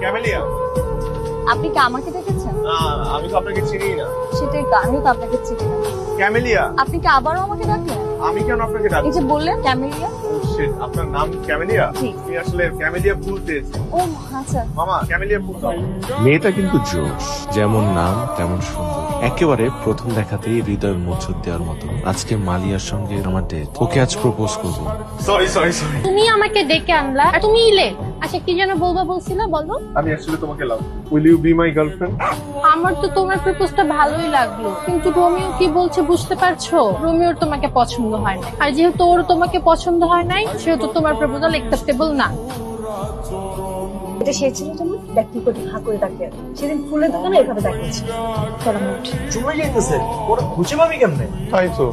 Camellia. আপনি কি আমাকে দেখেছেন? না, আমি তো আপনাকে চিনি না। সেটাই তো, আমিও তো আপনাকে চিনি না। ক্যামেলিয়া। আপনি কি আবারও আমাকে ডাকলেন? আমি কেন আপনাকে ডাকবো? এই যে বললেন ক্যামেলিয়া। ও শিট, আপনার নাম ক্যামেলিয়া? জি। আমি আসলে ক্যামেলিয়া ফুল পেয়েছি। ও আচ্ছা। মামা, ক্যামেলিয়া ফুল দাও। মেয়েটা কিন্তু জোশ, যেমন নাম তেমন সুন্দর, একেবারে প্রথম দেখাতেই হৃদয় মোচড় দেওয়ার মতো। আজকে মালিয়ার সঙ্গে আমার ডেট, ওকে আজ প্রপোজ করবো। সরি। তুমি আমাকে ডেকে আনলা আর তুমি ইলে। আচ্ছা কি যেন বলবা বলছিলে, বলো। আমি আসলে তোমাকে love. Will you be my girlfriend? আমার তো তোমার প্রপোজটা ভালোই লাগলো, কিন্তু রোমিও কি বলছে বুঝতে পারছো? রোমিওর তোমাকে পছন্দ হয় না, আর যেহেতু ওর তোমাকে পছন্দ হয় নাই, সেহেতু তোমার প্রপোজাল একসেপ্টেবল না। এটা সেই ছেলেটা না, ব্যক্তিগত ভাগ করে তাকিয়ে আছে। সেদিন ফুলের দোকানে এভাবে তাকিয়েছে। চলো আমরা উঠি। চলে যাইতেছে, ওরা খুঁজে পাবি কেমনে? তাই তো।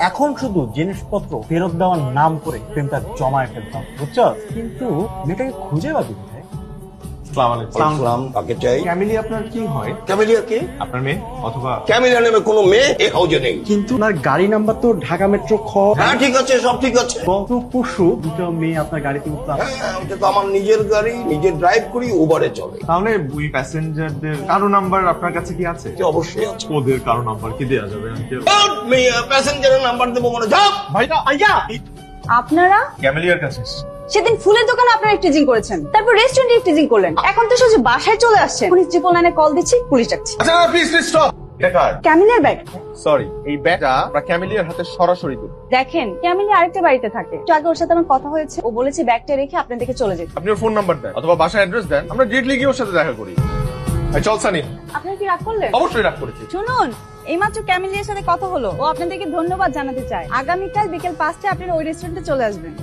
এখন শুধু জিনিসপত্র ফেরত দেওয়ার নাম করে প্রেমটা জমায় ফেলতাম, বুঝছো? কিন্তু মেয়েটাকে খুঁজে পাবি কোথায়? আসসালামু আলাইকুম। সালাম, কাকে চাই? ক্যামেলিয়া আপনার কি হয়? ক্যামেলিয়া কে? আপনার মেয়ে অথবা? ক্যামেলিয়া নামে কোনো মেয়ে এই হাউজে নেই। কিন্তু ওনার গাড়ি নাম্বার তো ঢাকা মেট্রো খ। হ্যাঁ ঠিক আছে, সব ঠিক আছে। গত পরশু দুটো মেয়ে আপনার গাড়িতে উঠলাম। হ্যাঁ, ওটা তো আমার নিজের গাড়ি, নিজে ড্রাইভ করি, উবারে চলে। তাহলে ওই প্যাসেঞ্জারদের কারো নাম্বার আপনার কাছে কি আছে? যে অবশ্যই আছে। ওদের কারো নাম্বার কি দেওয়া যাবে? প্যাসেঞ্জারের নাম্বার দেবো মানে যাব। ভাইটা আপনারা ক্যামেলিয়ার কাছে এসেছি। সেদিন ফুলের দোকানে আপনারা টিজিং করেছেন, তারপর রেস্টুরেন্টে টিজিং করলেন, এখন তো সোজা বাসায় চলে আসছেন। পুলিশ ট্রিপল নাইনে কল দিচ্ছি, পুলিশ ডাকছি। আচ্ছা প্লিজ স্টপ। এটা কার? ক্যামিলের ব্যাগ। সরি, এই ব্যাগটা আমরা ক্যামেলিয়ার হাতে সরাসরি দেব। দেখেন, ক্যামিলি আরেকটা বাড়িতে থাকে। একটু আগে ওর সাথে আমার কথা হয়েছে, ও বলেছে ব্যাগটা রেখে আপনাদেরকে চলে যেতে। আপনি ওর ফোন নাম্বার দেন অথবা বাসার অ্যাড্রেস দেন, আমরা ডিরেক্টলি গিয়ে ওর সাথে দেখা করি। এই চল সানি। আপনারা কি রাগ করলেন? অবশ্যই রাগ করেছি। শুনুন, এইমাত্র ক্যামিলিয়ার সাথে কথা হলো, ও আপনাদেরকে ধন্যবাদ জানাতে চায়। আগামীকাল বিকেল 5টায় আপনারা ওই রেস্টুরেন্টে চলে আসবেন।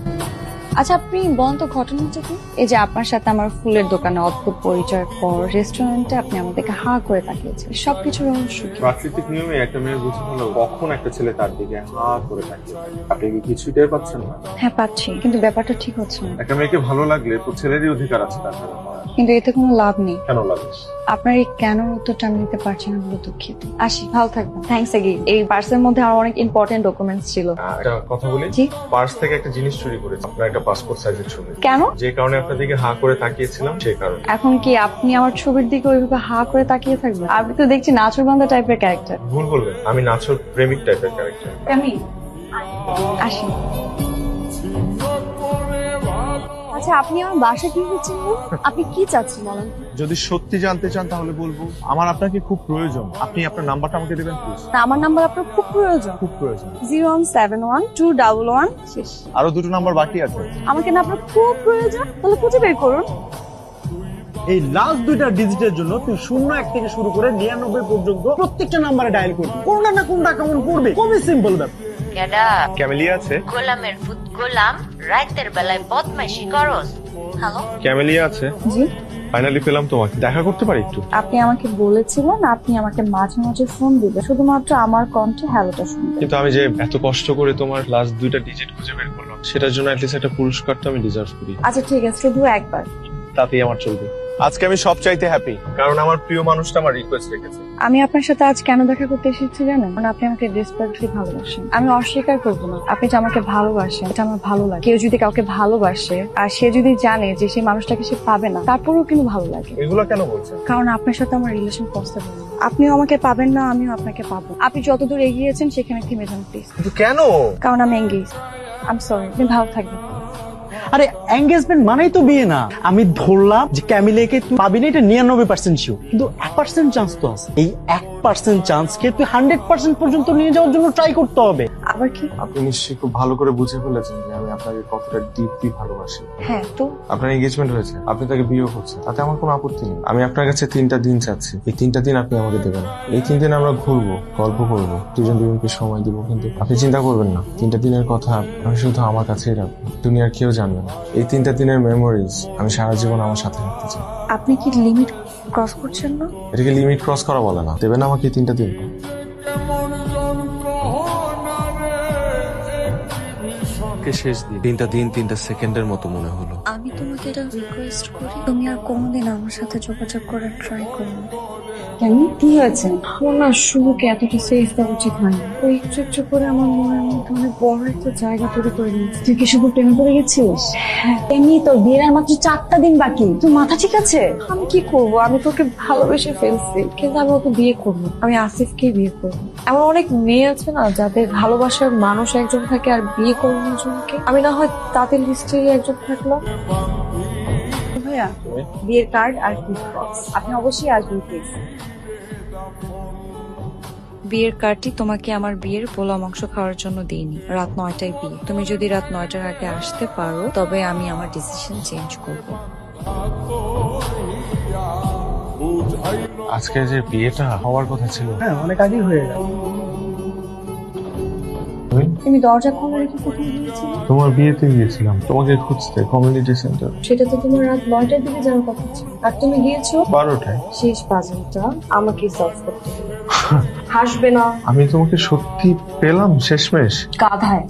আচ্ছা আপনি বলেন তো ঘটনাটা কি? এই যে আপনার সাথে আমার ফুলের দোকানে অদ্ভুত পরিচয়ের পর রেস্টুরেন্টে আপনি আমাদেরকে হা করে তাকিয়েছেন, সবকিছু রহস্য কি? প্রাকৃতিক নিয়মে একটা মেয়ের বুঝে হলো কখন একটা ছেলে তার দিকে হা করে তাকিয়ে থাকে। আপনি কি কিছুই টের পাচ্ছেন না? হ্যাঁ পাচ্ছি, কিন্তু ব্যাপারটা ঠিক হচ্ছে না। একটা মেয়েকে ভালো লাগলে তো ছেলেরই অধিকার আছে তার সাথে। কিন্তু এতে কোনো লাভ নেই। কেন লাগে? আপনার এই কেন উত্তরটা আমি দিতে পারছি না বলে দুঃখিত। আসি, ভালো থাকবেন। Thanks again. এই পার্সের মধ্যে আমার অনেক ইম্পর্টেন্ট ডকুমেন্টস ছিল। একটা কথা বলি, জি? পার্স থেকে একটা জিনিস চুরি করেছে, আপনার একটা পাসপোর্ট সাইজের ছবি। কেন? যে কারণে আপনার দিকে হা করে তাকিয়েছিলাম, সেই কারণে। এখন কি আপনি আমার ছবির দিকে ওইভাবে হা করে তাকিয়ে থাকবেন? আপনি তো দেখছি নাচুরবান্ধা টাইপের ক্যারেক্টার। ভুল বলবেন, আমি নাচর প্রেমিক টাইপের ক্যারেক্টার। ক্যামি, আসি। আচ্ছা আপনি আমার বাসা কি হচ্ছেন? আপনি কি চাচ্ছেন বলেন? যদি সত্যি জানতে চান তাহলে বলবো আমার আপনাকে খুব প্রয়োজন। আপনি আপনার নাম্বারটা আমাকে দেবেন প্লিজ। না, আমার নাম্বার আপনার খুব প্রয়োজন। খুব প্রয়োজন। 0171211 শেষ। আরো দুটো নাম্বার বাকি আছে। আমাকে না আপনার খুব প্রয়োজন, তাহলে খুঁজে বের করুন। এই লাস্ট দুইটা ডিজিটের জন্য তুই 01 থেকে শুরু করে 99 পর্যন্ত প্রত্যেকটা নাম্বারে ডায়াল করবি। কোনটা না কোনটা কেমন করবে, খুবই সিম্পল ব্যাপার। কেডা ক্যামেলিয়া আছে? গোলামের ফুট গোলাম, রাতের বেলায় বদমাইশি করস। হ্যালো, ক্যামেলিয়া আছে? জি? ফাইনালি পেলাম তোমাকে, দেখা করতে পারি একটু? আপনি আমাকে বলেছিলেন আপনি আমাকে মাঝে মাঝে ফোন দিবেন, শুধুমাত্র আমার কণ্ঠে হ্যালোটা শুনবেন। কিন্তু আমি যে এত কষ্ট করে তোমার লাস্ট দুইটা ডিজিট খুঁজে বের করলাম, সেটার জন্য অ্যাটলিস্ট একটা পুরস্কার তো আমি ডিজার্ভ করি। আচ্ছা ঠিক আছে, শুধু একবার। তাতেই আমার চলবে। আজকে আমি সব চাইতে হ্যাপি, কারণ আমার প্রিয় মানুষটা আমার রিকোয়েস্ট রেখেছে। আমি আপনার সাথে আজ কেন দেখা করতে এসেছি জানেন? কারণ আপনি আমাকে ডেসপারেটলি ভালোবাসেন। আমি অস্বীকার করবো না, আপনি যে আমাকে ভালোবাসেন এটা আমার ভালো লাগে। কেউ যদি কাউকে ভালোবাসে আর সে যদি জানে যে সেই মানুষটাকে সে পাবে না, তারপরেও কিন্তু ভালো লাগে। এগুলো কেন বলছেন? কারণ আপনার সাথে আমার রিলেশন পসিবল না। আপনিও আমাকে পাবেন না, আমিও আপনাকে পাবো। আপনি যতদূর এগিয়েছেন সেখানে থেমে যান প্লিজ। কিন্তু কেন? কারণ আমি এঙ্গেজ। I am sorry. আপনি ভালো থাকবেন। আরে এঙ্গেজমেন্ট মানেই তো বিয়ে না। আমি ধরলাম যে ক্যামিলেকে তুই পাবি না, এটা 99% শিওর, কিন্তু 1% চান্স তো আছে। এই 1% চান্সকে তুই 100% পর্যন্ত নিয়ে যাওয়ার জন্য ট্রাই করতে হবে। আবার কি? আপনি নিশ্চয়ই খুব ভালো করে বুঝে ফেলেছেন যে আমি আপনাকে কতটা ডিপলি ভালোবাসি। হ্যাঁ তো আপনার এঙ্গেজমেন্ট হয়েছে, আপনি তাকে বিয়ে করছেন, তাতে আমার কোনো আপত্তি নেই। আমি আপনার কাছে 3টা দিন চাচ্ছি, এই 3টা দিন আপনি আমাকে দেবেন। এই 3 দিন আমরা ঘুরবো, গল্প করবো, দুজনকে সময় দিব। কিন্তু আপনি চিন্তা করবেন না, 3টা দিনের কথা আমি শুধু আমার কাছেই রাখবো, দুনিয়ার কেউ জানবে না। এই 3টা দিনের মেমোরিজ আমি সারা জীবন আমার সাথে রাখতে চাই। আপনি কি লিমিট ক্রস করছেন না? এটাকে লিমিট ক্রস করা বলে না। দেবেন আমাকে এই 3টা দিন? শেষ দিন, 3টা দিন 3টা সেকেন্ডের মতো মনে হলো। আমি তোমাকে এটা রিকোয়েস্ট করি, তুমি আর কোনোদিন আমার সাথে যোগাযোগ করার ট্রাই করো না। কেন কি হয়েছে? আমার না শুভকে এতটা সেফ দেওয়া উচিত হয়নি। ওই একটু একটু করে আমার মনের মধ্যে অনেক বড় একটা জায়গা তৈরি করে নিয়েছে। তুই কি শুভ প্রেমে পড়ে গেছিস? হ্যাঁ, এমনি তোর বিয়ের আর মাত্র 4টা দিন বাকি, তোর মাথা ঠিক আছে? আমি কি করব? আমি তোকে ভালোবেসে ফেলছি, কিন্তু আমি ওকে বিয়ে করবো। আমি আসিফকে বিয়ে করবো। এমন অনেক মেয়ে আছে না যাদের ভালোবাসার মানুষ একজন থাকে আর বিয়ে করবো একজনকে। আমি না হয় তাদের লিস্টেই একজন থাকলাম। ভাইয়া, বিয়ের কার্ড আর গিফট বক্স, আপনি অবশ্যই আসবেন প্লিজ। বিয়ের কার্ডটি তোমাকে আমার বিয়ের পোলা মাংস খাওয়ার জন্য দিইনি। রাত 9টায় বিয়ে, তুমি যদি রাত 9টার আগে আসতে পারো তবে আমি আমার ডিসিশন চেঞ্জ করব। আজকে যে বিয়েটা হওয়ার কথা ছিল, হ্যাঁ অনেক আগেই হয়ে গেল। তুমি দরজা খোলা রেখে কোথায় গিয়েছিলে? তোমার বিয়েতে গিয়েছিলাম তোমাকে খুঁজতে কমিউনিটি সেন্টার। সেটা তো তোমার রাত 9টার দিকে যাওয়ার কথা ছিল, আর তুমি গিয়েছো 12টায়। শেষ পাজলটা আমাকে সলভ করতে হবে। হাসবে না আমি তোমাকে সত্যি পেলাম শেষমেশ। গাধায়।